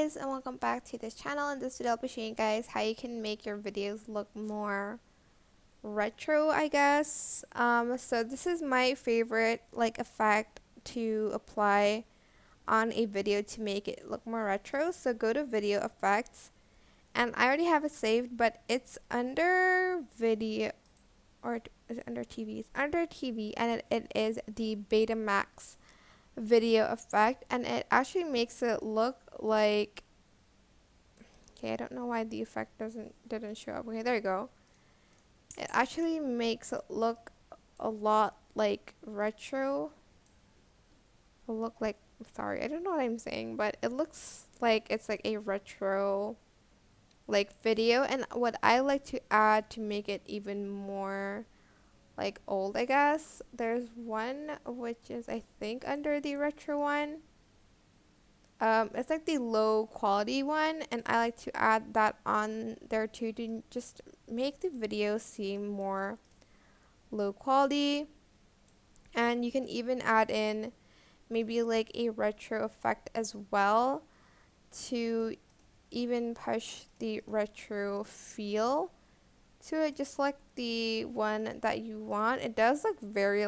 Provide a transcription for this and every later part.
guys, and welcome back to this channel. In this video I'll be showing you guys how you can make your videos look more retro, I guess. So this is my favorite effect to apply on a video to make it look more retro. So go to video effects, and I already have it saved, but it's under video, or is it under TV? It's under TV, and it is the Betamax video effect, and it actually makes it look like, okay, I don't know why the effect didn't show up. Okay, there you go. It actually makes it look a lot like retro. It'll look like, sorry, I don't know what I'm saying, but it looks like it's like a retro video. And what I like to add to make it even more old, I guess, there's one which is, I think, under the retro one. It's like the low quality one, and I like to add that on there too to just make the video seem more low quality. And you can even add in maybe like a retro effect as well to even push the retro feel to it, just like the one that you want. It does look very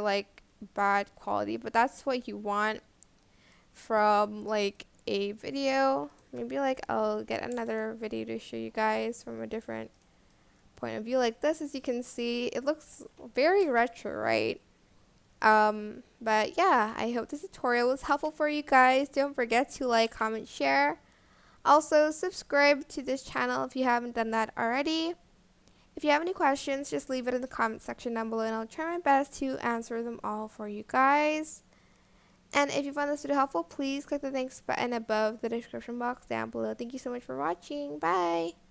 bad quality, but that's what you want from a video. Maybe I'll get another video to show you guys from a different point of view like this. As you can see, it looks very retro, right? But yeah, I hope this tutorial was helpful for you guys. Don't forget to like, comment, share. Also subscribe to this channel if you haven't done that already. If you have any questions, just leave it in the comment section down below, and I'll try my best to answer them all for you guys. And if you found this video helpful, please click the thanks button above the description box down below. Thank you so much for watching. Bye!